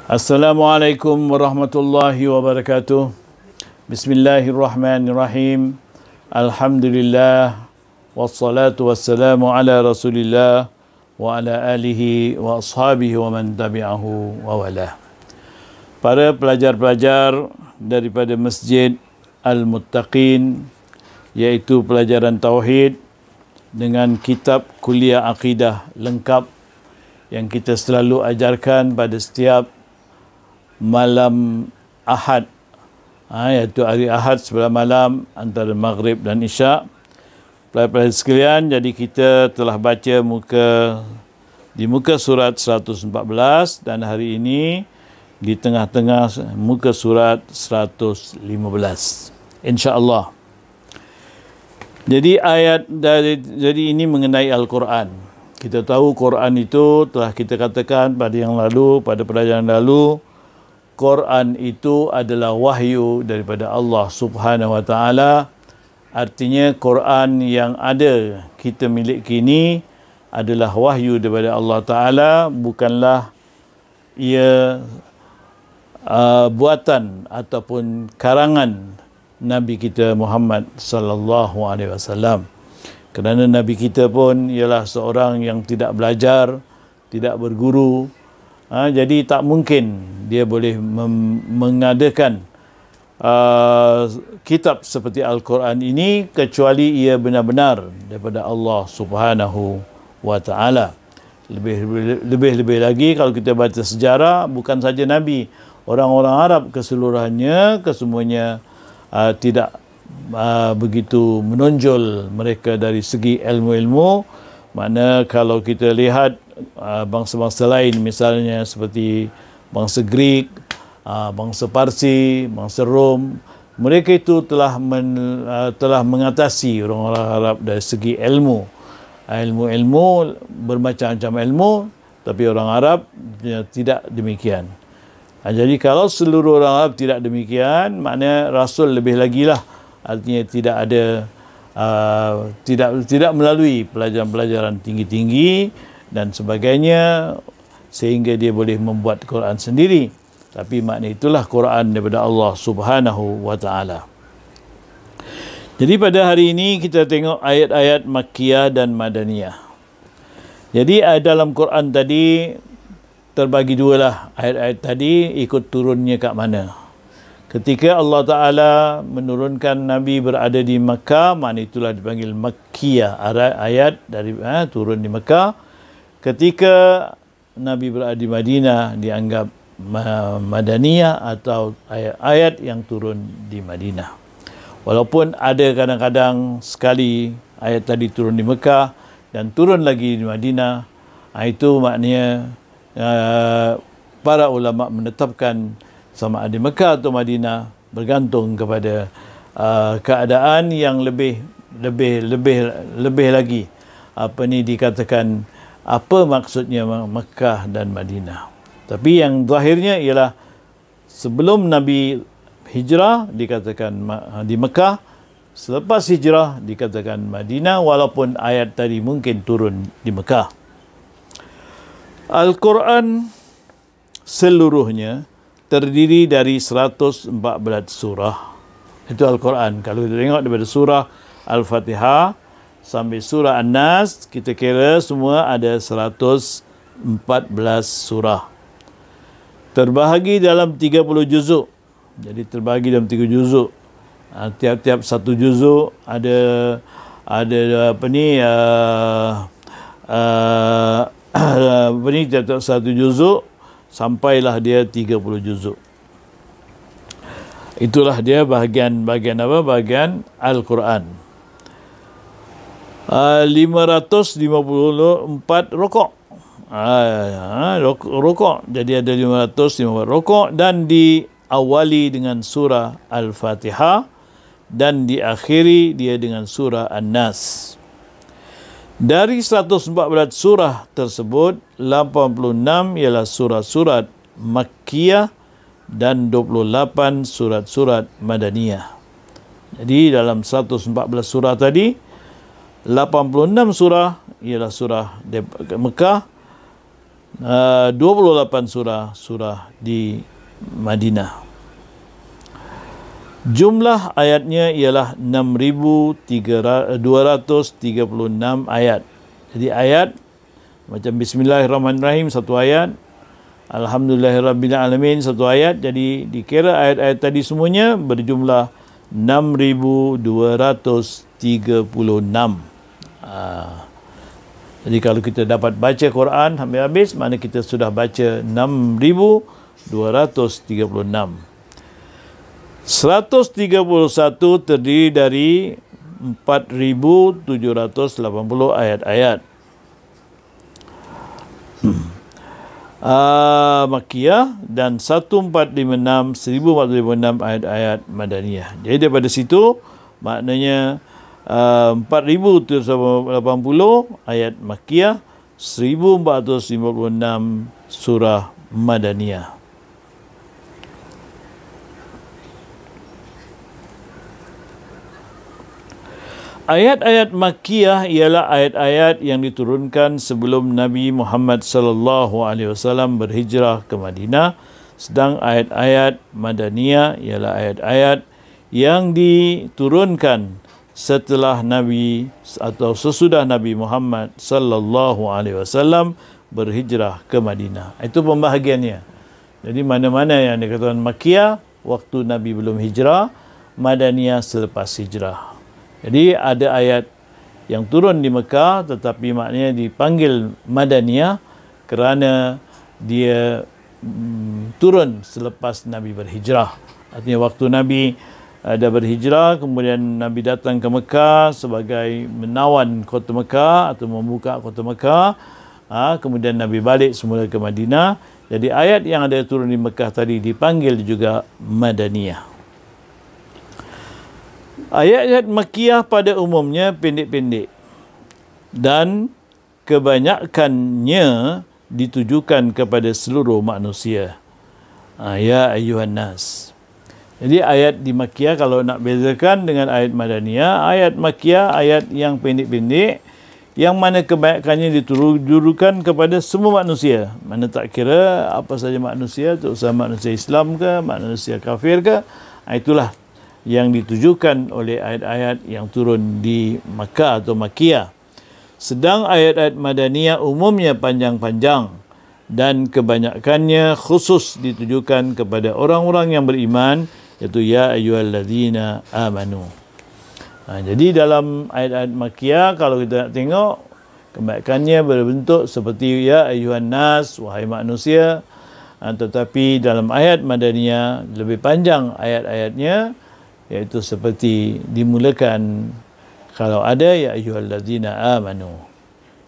Assalamualaikum warahmatullahi wabarakatuh. Bismillahirrahmanirrahim. Alhamdulillah wassalatu wassalamu ala Rasulillah wa ala alihi wa ashabihi wa man tabi'ahu wa wala. Para pelajar-pelajar daripada Masjid Al-Muttaqin, iaitu pelajaran tauhid dengan kitab kuliah akidah lengkap yang kita selalu ajarkan pada setiap malam Ahad, iaitu hari Ahad sebelah malam antara Maghrib dan Isyak. Pelajar-pelajar sekalian, jadi kita telah baca di muka surat 114 dan hari ini di tengah-tengah muka surat 115. InsyaAllah. Jadi ini mengenai Al-Quran. Kita tahu Quran itu telah kita katakan pada pelajaran lalu, Quran itu adalah wahyu daripada Allah Subhanahu wa taala. Artinya Quran yang ada kita miliki ini adalah wahyu daripada Allah taala, bukanlah ia buatan ataupun karangan Nabi kita Muhammad sallallahu alaihi wasallam. Kerana Nabi kita pun ialah seorang yang tidak belajar, tidak berguru. Jadi tak mungkin dia boleh mengadakan kitab seperti Al-Quran ini kecuali ia benar-benar daripada Allah Subhanahu wa taala. Lebih lagi kalau kita baca sejarah, bukan saja Nabi, orang-orang Arab keseluruhannya, kesemuanya tidak begitu menonjol mereka dari segi ilmu-ilmu. Mana kalau kita lihat bangsa-bangsa lain, misalnya seperti bangsa Greek, bangsa Parsi, bangsa Rom, mereka itu telah mengatasi orang-orang Arab dari segi ilmu bermacam-macam ilmu, tapi orang Arab tidak demikian. Jadi kalau seluruh orang Arab tidak demikian, maknanya Rasul lebih lagi lah, artinya tidak ada tidak melalui pelajaran-pelajaran tinggi-tinggi dan sebagainya sehingga dia boleh membuat Quran sendiri. Tapi makna itulah Quran daripada Allah Subhanahu wa taala. Jadi pada hari ini kita tengok ayat-ayat Makkiyah dan Madaniyah. Jadi dalam Quran tadi terbagi dua lah, ayat-ayat tadi ikut turunnya kat mana. Ketika Allah Ta'ala menurunkan Nabi berada di Makkah, makna itulah dipanggil Makkiyah, ayat dari turun di Makkah. Ketika Nabi berada di Madinah dianggap Madaniyah atau ayat-ayat yang turun di Madinah. Walaupun ada kadang-kadang sekali ayat tadi turun di Mekah dan turun lagi di Madinah, itu maknanya para ulama menetapkan sama ada Mekah atau Madinah bergantung kepada keadaan yang lebih lagi dikatakan apa maksudnya Mekah dan Madinah. Tapi yang zahirnya ialah sebelum Nabi hijrah dikatakan di Mekah, selepas hijrah dikatakan Madinah, walaupun ayat tadi mungkin turun di Mekah. Al-Quran seluruhnya terdiri dari 114 surah. Itu Al-Quran. Kalau kita tengok daripada surah Al-Fatihah sampai surah An-Nas, kita kira semua ada 114 surah. Terbahagi dalam 30 juzuk. Jadi terbahagi dalam 3 juzuk. Tiap-tiap satu juzuk ada tiap-tiap satu juzuk sampailah dia 30 juzuk. Itulah dia bahagian Al-Quran. 554 rokok. Rokok. Jadi ada 554 rokok dan diawali dengan surah Al-Fatihah dan diakhiri dia dengan surah An-Nas. Dari 114 surah tersebut, 86 ialah surah-surat Makkiyah dan 28 surat-surat Madaniyah. Jadi dalam 114 surah tadi, 86 surah ialah surah Mekah, 28 surah di Madinah. Jumlah ayatnya ialah 6,236 ayat. Jadi ayat macam Bismillahirrahmanirrahim satu ayat, Alhamdulillahirrabbilalamin satu ayat. Jadi dikira ayat-ayat tadi semuanya berjumlah 6,236. Jadi kalau kita dapat baca Quran sampai habis, mana kita sudah baca 6,236. 131 terdiri dari 4,780 ayat-ayat. Makkiyah dan 1456 ayat-ayat Madaniyah. Jadi daripada situ maknanya 4,780 ayat Makkiyah, 1,456 surah Madaniyah. Ayat-ayat Makkiyah ialah ayat-ayat yang diturunkan sebelum Nabi Muhammad sallallahu alaihi wasallam berhijrah ke Madinah, sedang ayat-ayat Madaniyah ialah ayat-ayat yang diturunkan setelah Nabi atau sesudah Nabi Muhammad sallallahu alaihi wasallam berhijrah ke Madinah. Itu pembahagiannya. Jadi mana-mana yang dikatakan Makkiyah waktu Nabi belum hijrah, Madaniyah selepas hijrah. Jadi ada ayat yang turun di Mekah tetapi maknanya dipanggil Madaniyah kerana dia turun selepas Nabi berhijrah. Artinya waktu Nabi dah berhijrah, kemudian Nabi datang ke Mekah sebagai menawan kota Mekah atau membuka kota Mekah, kemudian Nabi balik semula ke Madinah. Jadi ayat yang ada turun di Mekah tadi dipanggil juga Madaniyah. Ayat-ayat Makkiyah pada umumnya pendek-pendek dan kebanyakannya ditujukan kepada seluruh manusia. Ya ayyuhan nas. Jadi ayat di Makkiyah kalau nak bezakan dengan ayat Madaniyah, ayat Makkiyah ayat yang pendek-pendek yang mana kebanyakannya ditujukan kepada semua manusia. Mana tak kira apa saja manusia, terutama manusia Islam ke, manusia kafir ke, itulah yang ditujukan oleh ayat-ayat yang turun di Makkah atau Makkiyah. Sedang ayat-ayat Madaniyah umumnya panjang-panjang dan kebanyakannya khusus ditujukan kepada orang-orang yang beriman, iaitu ya ayyuhallazina amanu. Jadi dalam ayat-ayat Makkiyah kalau kita nak tengok, kebanyakannya berbentuk seperti ya ayyuhan nas, wahai manusia. Tetapi dalam ayat Madaniyah lebih panjang ayat-ayatnya, iaitu seperti dimulakan kalau ada ya ayyuhallazina amanu.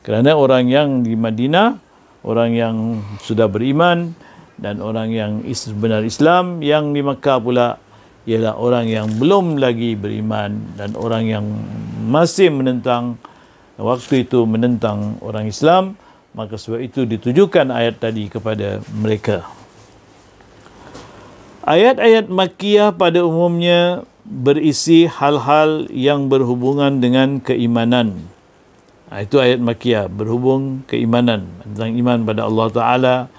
Kerana orang yang di Madinah, orang yang sudah beriman dan orang yang benar Islam, yang di Makkah pula ialah orang yang belum lagi beriman dan orang yang masih menentang, waktu itu menentang orang Islam, maka sebab itu ditujukan ayat tadi kepada mereka. Ayat-ayat Makkiyah pada umumnya berisi hal-hal yang berhubungan dengan keimanan. Itu ayat Makkiyah, berhubung keimanan, tentang iman pada Allah Ta'ala.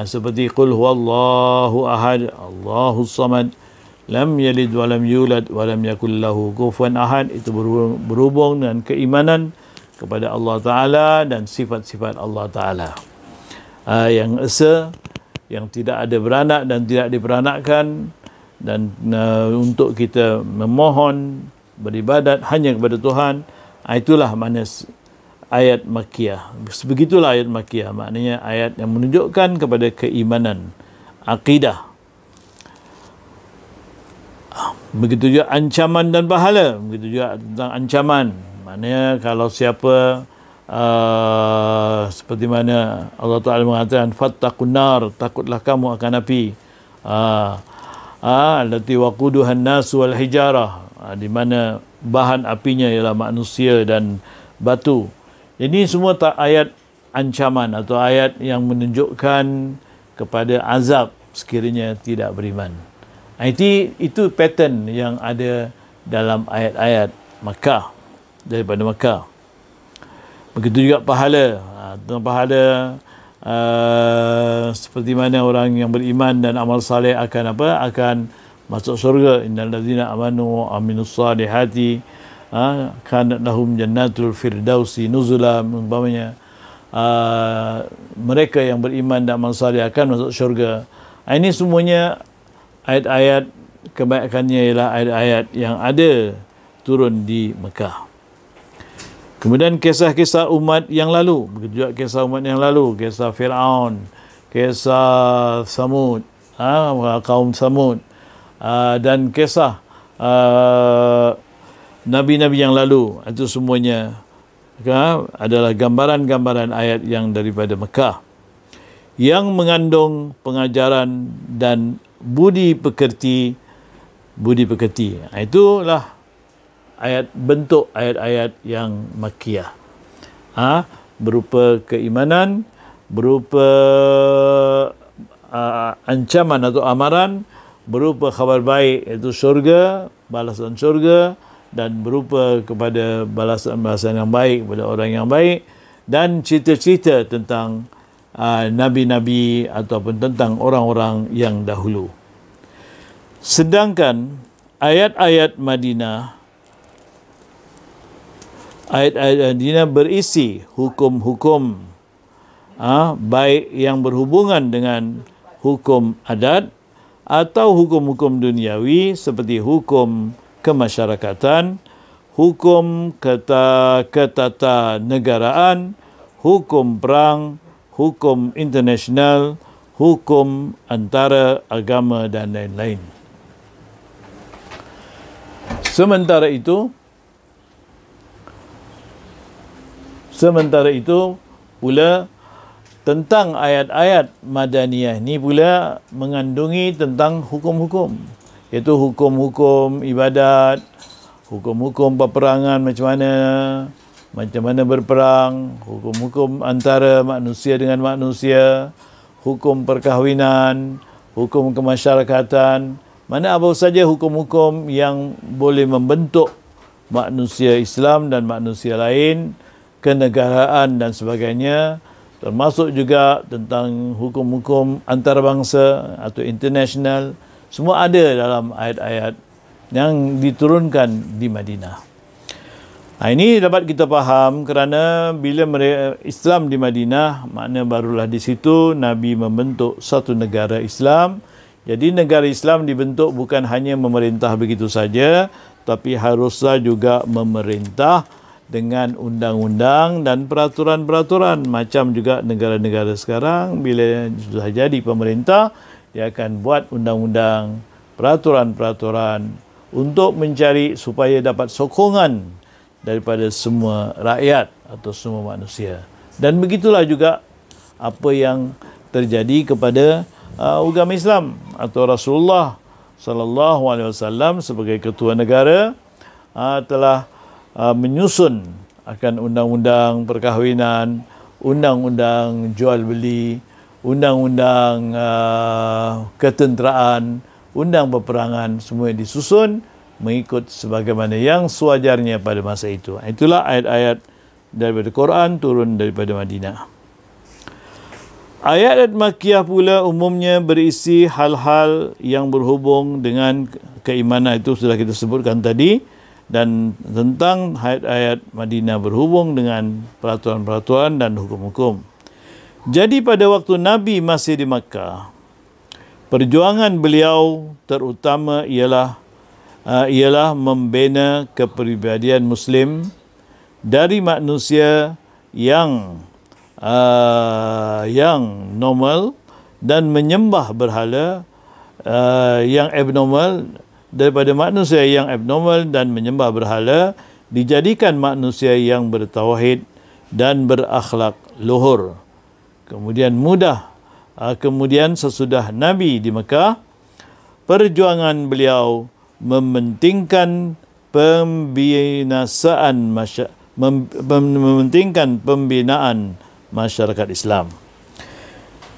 Seperti Qul huwallahu ahad, Allahus samad, lam yalid wa lam yulad wa lam yakul lahu kufuwan ahad. Itu berhubung dengan keimanan kepada Allah Ta'ala dan sifat-sifat Allah Ta'ala. Yang esa, yang tidak ada beranak dan tidak diperanakkan, dan untuk kita memohon beribadat hanya kepada Tuhan. Itulah makna ayat Makkiyah. Begitulah ayat Makkiyah, maknanya ayat yang menunjukkan kepada keimanan, akidah. Begitu juga ancaman dan pahala. Begitu juga tentang ancaman, maknanya kalau siapa seperti mana Allah Ta'ala mengatakan fattaqun nar, takutlah kamu akan api, allati waquduhan nas wal hijarah, di mana bahan apinya ialah manusia dan batu. Jadi semua ayat ancaman atau ayat yang menunjukkan kepada azab sekiranya tidak beriman. Itu pattern yang ada dalam ayat-ayat Makkah, daripada Makkah. Begitu juga pahala. Tentang pahala seperti mana orang yang beriman dan amal saleh akan akan masuk syurga. Innal ladzina amanu wa aminus salihati kanat lahum jannatul firdausi nuzula, umpamanya mereka yang beriman dan amal saleh akan masuk syurga. Ini semuanya ayat-ayat, kebanyakannya ialah ayat-ayat yang ada turun di Mekah. Kemudian kisah-kisah umat yang lalu, begitu juga kisah umat yang lalu, kisah Fir'aun, kisah Samud, kaum Samud, dan kisah nabi-nabi yang lalu, itu semuanya adalah gambaran-gambaran ayat yang daripada Mekah yang mengandung pengajaran dan budi pekerti. Itulah bentuk ayat-ayat yang Makkiyah, berupa keimanan, berupa ancaman atau amaran, berupa khabar baik iaitu syurga, balasan syurga, dan berupa kepada balasan-balasan yang baik kepada orang yang baik, dan cerita-cerita tentang nabi-nabi ataupun tentang orang-orang yang dahulu. Sedangkan ayat-ayat Madinah berisi hukum-hukum baik yang berhubungan dengan hukum adat atau hukum-hukum duniawi seperti hukum kemasyarakatan, hukum ketatanegaraan, hukum perang, hukum internasional, hukum antara agama dan lain-lain. Sementara itu pula tentang ayat-ayat Madaniyah ni pula mengandungi tentang hukum-hukum, iaitu hukum-hukum ibadat, hukum-hukum peperangan macam mana berperang, hukum-hukum antara manusia dengan manusia, hukum perkahwinan, hukum kemasyarakatan, mana apa saja hukum-hukum yang boleh membentuk manusia Islam dan manusia lain, kenegaraan dan sebagainya, termasuk juga tentang hukum-hukum antarabangsa atau international, semua ada dalam ayat-ayat yang diturunkan di Madinah. Ini dapat kita faham kerana bila Islam di Madinah, makna barulah di situ Nabi membentuk satu negara Islam. Jadi negara Islam dibentuk bukan hanya memerintah begitu saja, tapi haruslah juga memerintah dengan undang-undang dan peraturan-peraturan. Macam juga negara-negara sekarang, bila sudah jadi pemerintah, dia akan buat undang-undang, peraturan-peraturan untuk mencari supaya dapat sokongan daripada semua rakyat atau semua manusia. Dan begitulah juga apa yang terjadi kepada agama Islam atau Rasulullah sallallahu alaihi wasallam sebagai ketua negara telah menyusun akan undang-undang perkahwinan, undang-undang jual beli, undang-undang ketenteraan, undang peperangan, semua disusun mengikut sebagaimana yang sewajarnya pada masa itu. Itulah ayat-ayat daripada Quran turun daripada Madinah. Ayat-ayat Makkiyah pula umumnya berisi hal-hal yang berhubung dengan keimanan, itu sudah kita sebutkan tadi, dan tentang ayat-ayat Madinah berhubung dengan peraturan-peraturan dan hukum-hukum. Jadi pada waktu Nabi masih di Makkah, perjuangan beliau terutama ialah membina kepribadian Muslim dari manusia yang normal dan menyembah berhala yang abnormal, daripada manusia yang abnormal dan menyembah berhala, dijadikan manusia yang bertauhid dan berakhlak luhur. Kemudian sesudah Nabi di Mekah, perjuangan beliau mementingkan pembinaan masyarakat Islam.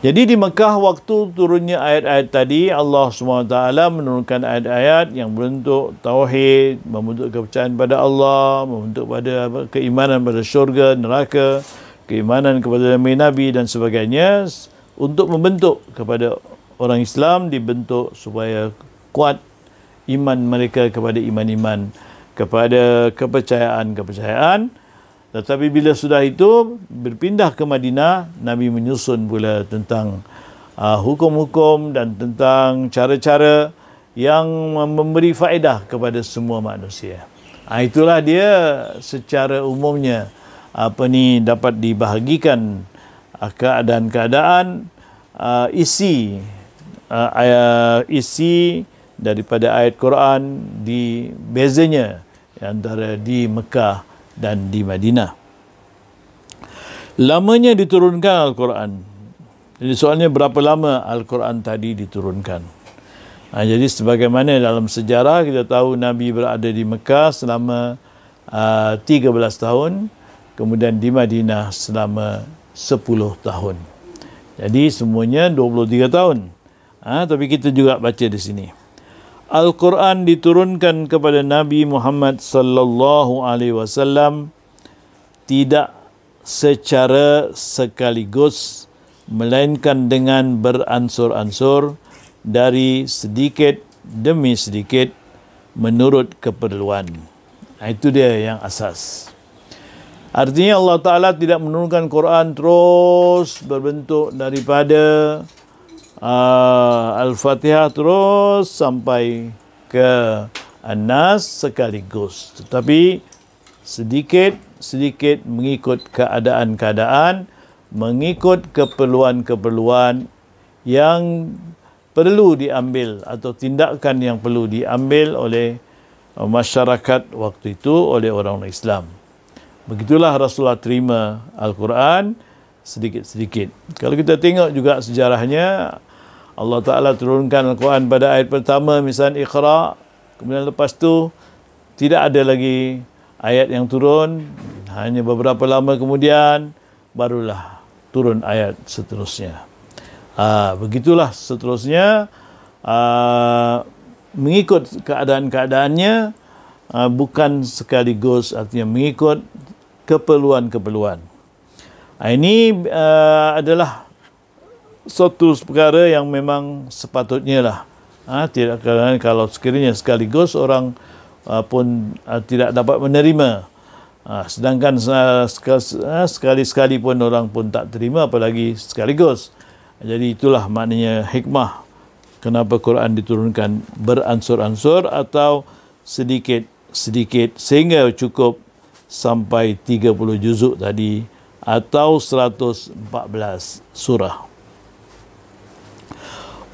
Jadi di Mekah waktu turunnya ayat-ayat tadi, Allah SWT menurunkan ayat-ayat yang berbentuk tauhid, membentuk kepercayaan pada Allah, membentuk pada keimanan pada syurga, neraka, keimanan kepada Nabi dan sebagainya, untuk membentuk kepada orang Islam, dibentuk supaya kuat iman mereka kepada iman-iman, kepada kepercayaan-kepercayaan. Tetapi bila sudah itu berpindah ke Madinah, Nabi menyusun pula tentang hukum-hukum dan tentang cara-cara yang memberi faedah kepada semua manusia. Itulah dia secara umumnya dapat dibahagikan keadaan-keadaan isi daripada ayat Quran di bezanya antara di Mekah dan di Madinah. Lamanya diturunkan Al-Quran. Jadi soalnya berapa lama Al-Quran tadi diturunkan? Jadi sebagaimana dalam sejarah kita tahu Nabi berada di Mekah selama 13 tahun, kemudian di Madinah selama 10 tahun. Jadi semuanya 23 tahun. Tapi kita juga baca di sini. Al-Quran diturunkan kepada Nabi Muhammad sallallahu alaihi wasallam tidak secara sekaligus, melainkan dengan beransur-ansur dari sedikit demi sedikit menurut keperluan. Itu dia yang asas. Artinya Allah Ta'ala tidak menurunkan Quran terus berbentuk daripada Al-Fatihah terus sampai ke An-Nas sekaligus. Tetapi sedikit-sedikit mengikut keadaan-keadaan, mengikut keperluan-keperluan yang perlu diambil atau tindakan yang perlu diambil oleh masyarakat waktu itu, oleh orang Islam. Begitulah Rasulullah terima Al-Quran sedikit-sedikit. Kalau kita tengok juga sejarahnya, Allah Ta'ala turunkan Al-Quran pada ayat pertama, misalnya Iqra, kemudian lepas tu tidak ada lagi ayat yang turun, hanya beberapa lama kemudian barulah turun ayat seterusnya. Begitulah seterusnya, mengikut keadaan-keadaannya, bukan sekaligus, artinya mengikut keperluan-keperluan. Ini adalah suatu perkara yang memang sepatutnya lah. Tidak, kalau sekiranya sekaligus orang pun tidak dapat menerima. Sedangkan sekali-sekali pun orang pun tak terima, apalagi sekaligus. Jadi itulah maknanya hikmah kenapa Quran diturunkan beransur-ansur atau sedikit-sedikit sehingga cukup sampai 30 juzuk tadi atau 114 surah.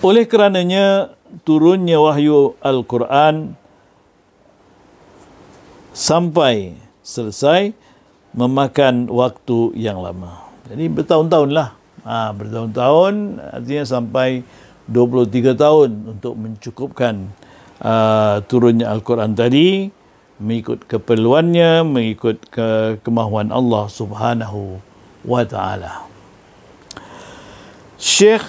Oleh kerananya turunnya wahyu Al-Quran sampai selesai memakan waktu yang lama. Jadi bertahun-tahun lah. Bertahun-tahun artinya sampai 23 tahun untuk mencukupkan turunnya Al-Quran tadi, mengikut keperluannya, mengikut kemahuan Allah Subhanahu wa Ta'ala. Syekh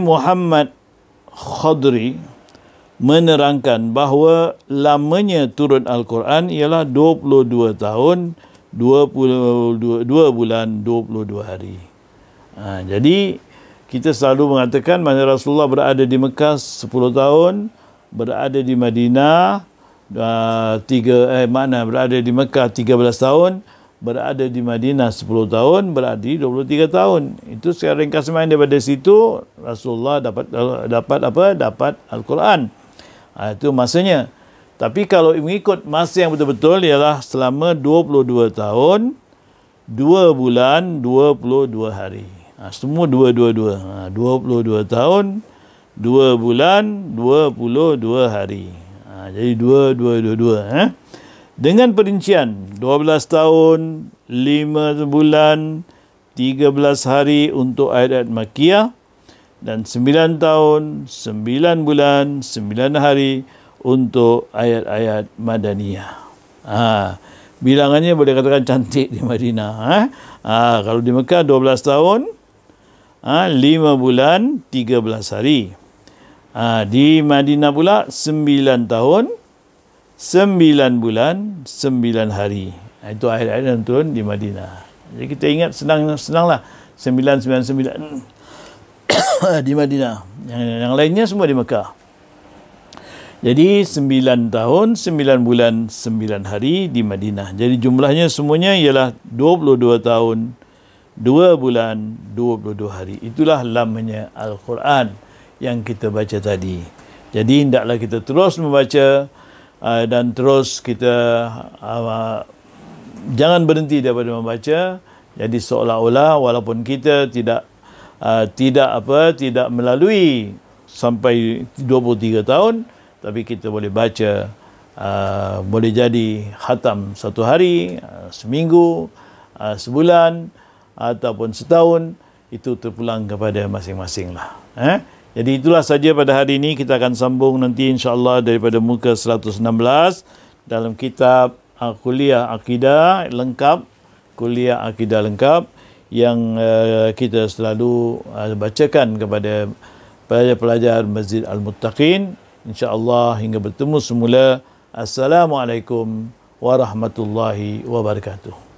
Muhammad Khadri menerangkan bahawa lamanya turun Al-Quran ialah 22 tahun, 22 bulan, 22 hari. Jadi kita selalu mengatakan mana Rasulullah berada di Mekah 10 tahun, berada di Madinah berada di Mekah 13 tahun, berada di Madinah 10 tahun, berada di 23 tahun. Itu secara ringkas main daripada situ Rasulullah dapat Al-Quran. Itu masanya. Tapi kalau mengikut masa yang betul-betul ialah selama 22 tahun, 2 bulan, 22 hari. Semua 22. 22 tahun, 2 bulan, 22 hari. Jadi 22. Dengan perincian 12 tahun, 5 bulan, 13 hari untuk ayat-ayat Makkiyah dan 9 tahun, 9 bulan, 9 hari untuk ayat-ayat Madaniyah. Bilangannya boleh katakan cantik di Madinah. Kalau di Mekah 12 tahun, 5 bulan, 13 hari. Di Madinah pula 9 tahun, 9 bulan, 9 hari. Itu ayat-ayat yang turun di Madinah. Jadi kita ingat senanglah 999 di Madinah. Yang lainnya semua di Mekah. Jadi 9 tahun, 9 bulan, 9 hari di Madinah. Jadi jumlahnya semuanya ialah 22 tahun, 2 bulan, 22 hari. Itulah lamanya Al-Quran yang kita baca tadi. Jadi hendaklah kita terus membaca dan terus kita jangan berhenti daripada membaca. Jadi seolah-olah walaupun kita tidak melalui sampai 23 tahun, tapi kita boleh baca, boleh jadi khatam satu hari, seminggu, sebulan, ataupun setahun. Itu terpulang kepada masing-masing lah. Jadi itulah saja pada hari ini. Kita akan sambung nanti insyaAllah daripada muka 116 dalam kitab Kuliah Akidah Lengkap, Kuliah Akidah Lengkap yang kita selalu bacakan kepada pelajar-pelajar Masjid Al-Muttaqin. InsyaAllah hingga bertemu semula. Assalamualaikum warahmatullahi wabarakatuh.